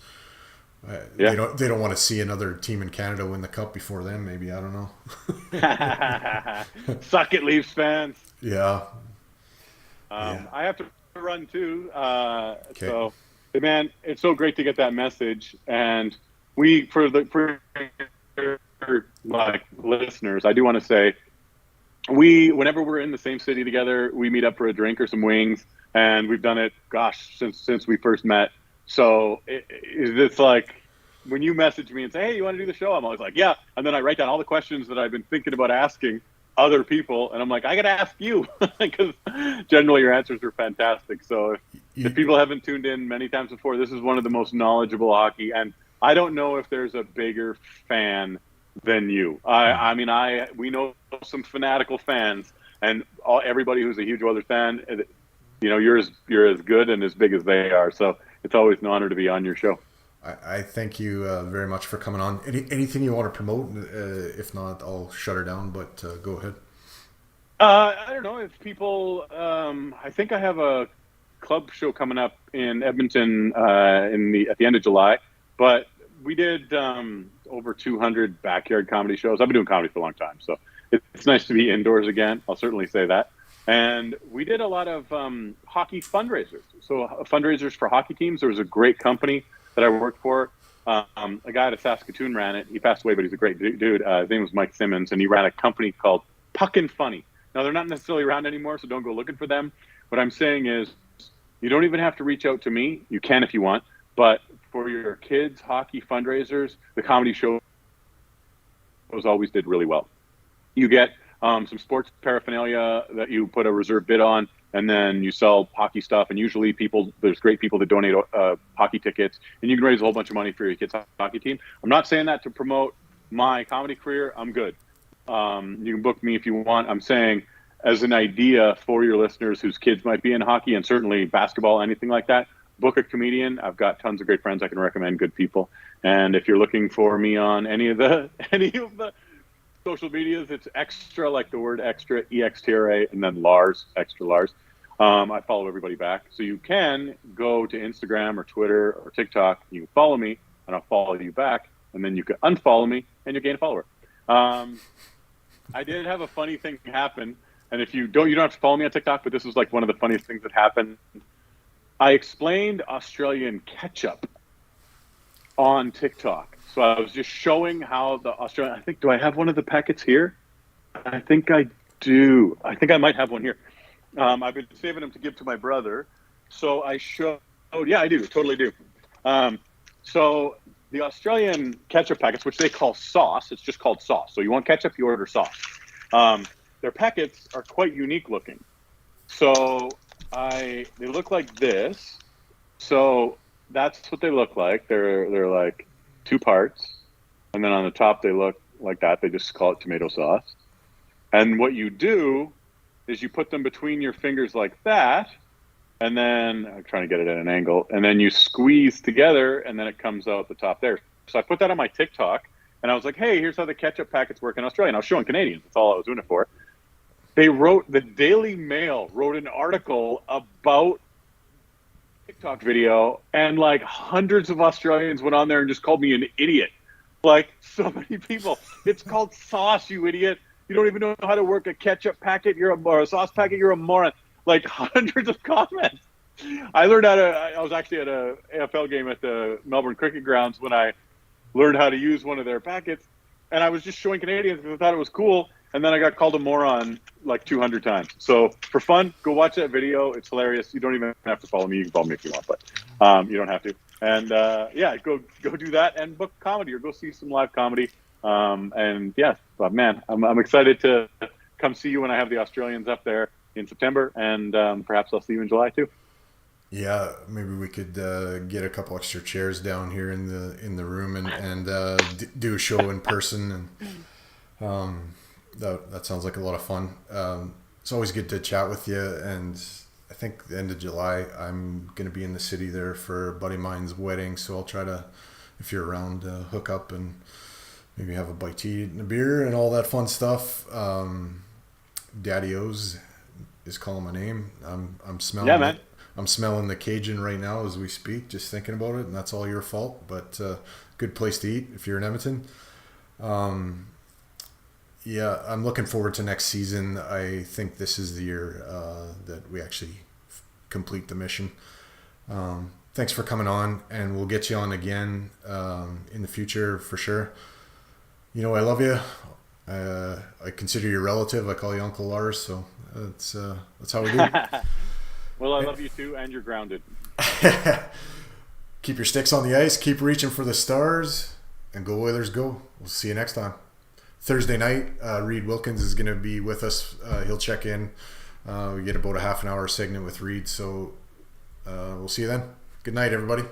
They don't want to see another team in Canada win the cup before them. Maybe, I don't know. Suck it, Leafs fans. Yeah. I have to run too. Okay. So, man, it's so great to get that message. And for like listeners, I do want to say, whenever we're in the same city together, we meet up for a drink or some wings, and we've done it, since we first met. So it's like when you message me and say, hey, you want to do the show? I'm always like, yeah. And then I write down all the questions that I've been thinking about asking other people. And I'm like, I got to ask you, because generally your answers are fantastic. So if people haven't tuned in many times before, this is one of the most knowledgeable hockey. And I don't know if there's a bigger fan than you. We know some fanatical fans, and everybody who's a huge Oilers fan, you're as good and as big as they are. So it's always an honor to be on your show. I thank you very much for coming on. Anything you want to promote? If not, I'll shut her down, but go ahead. I don't know if people, I think I have a club show coming up in Edmonton at the end of July, but we did over 200 backyard comedy shows. I've been doing comedy for a long time, so it's nice to be indoors again. I'll certainly say that. And we did a lot of hockey fundraisers. So fundraisers for hockey teams. There was a great company that I worked for. A guy out of Saskatoon ran it. He passed away, but he's a great dude. His name was Mike Simmons, and he ran a company called Puckin' Funny. Now, they're not necessarily around anymore, so don't go looking for them. What I'm saying is you don't even have to reach out to me. You can if you want. But for your kids' hockey fundraisers, the comedy shows always did really well. You get some sports paraphernalia that you put a reserve bid on, and then you sell hockey stuff. And usually there's great people that donate hockey tickets, and you can raise a whole bunch of money for your kids' hockey team. I'm not saying that to promote my comedy career. I'm good. You can book me if you want. I'm saying as an idea for your listeners whose kids might be in hockey, and certainly basketball, anything like that, book a comedian. I've got tons of great friends I can recommend, good people. And if you're looking for me on any of the social medias, it's extra, like the word extra, EXTRA, and then Lars, extra Lars. I follow everybody back. So you can go to Instagram or Twitter or TikTok. You can follow me, and I'll follow you back. And then you can unfollow me, and you'll gain a follower. I did have a funny thing happen. And if you don't have to follow me on TikTok, but this was like one of the funniest things that happened. I explained Australian ketchup on TikTok. So I was just showing how the Australian, do I have one of the packets here? I think I do. I think I might have one here. I've been saving them to give to my brother. So I showed, yeah, I do, totally do. So the Australian ketchup packets, which they call sauce, it's just called sauce. So you want ketchup, you order sauce. Their packets are quite unique looking. So they look like this. So that's what they look like. They're like two parts, and then on the top they look like that. They just call it tomato sauce. And what you do is you put them between your fingers like that, and then I'm trying to get it at an angle, and then you squeeze together, and then it comes out the top there. So I put that on my TikTok, and I was like, hey, here's how the ketchup packets work in Australia. And I was showing Canadians. That's all I was doing it for. The Daily Mail wrote an article about TikTok video, and like hundreds of Australians went on there and just called me an idiot. Like, so many people. It's called sauce, you idiot. You don't even know how to work a ketchup packet. Or a sauce packet. You're a moron. Like hundreds of comments. I learned I was actually at a AFL game at the Melbourne Cricket Grounds when I learned how to use one of their packets, and I was just showing Canadians because I thought it was cool. And then I got called a moron like 200 times. So for fun, go watch that video. It's hilarious. You don't even have to follow me. You can follow me if you want, but you don't have to. And yeah, go do that and book comedy or go see some live comedy. And yeah, but man, I'm excited to come see you when I have the Australians up there in September, and perhaps I'll see you in July too. Yeah, maybe we could get a couple extra chairs down here in the room and do a show in person. And that sounds like a lot of fun. It's always good to chat with you. And I think the end of July, I'm going to be in the city there for a buddy of mine's wedding. So I'll try to, if you're around, hook up and maybe have a bite to eat and a beer and all that fun stuff. Daddy O's is calling my name. I'm smelling. Yeah, man. I'm smelling the Cajun right now as we speak, just thinking about it, and that's all your fault. But good place to eat if you're in Edmonton. Yeah, I'm looking forward to next season. I think this is the year that we actually complete the mission. Thanks for coming on, and we'll get you on again in the future for sure. You know, I love you. I consider you a relative. I call you Uncle Lars, so that's how we do it. Well, I love you too, and you're grounded. Keep your sticks on the ice. Keep reaching for the stars, and go Oilers, go. We'll see you next time. Thursday night, Reed Wilkins is going to be with us. He'll check in. We get about a half an hour segment with Reed, so we'll see you then. Good night, everybody.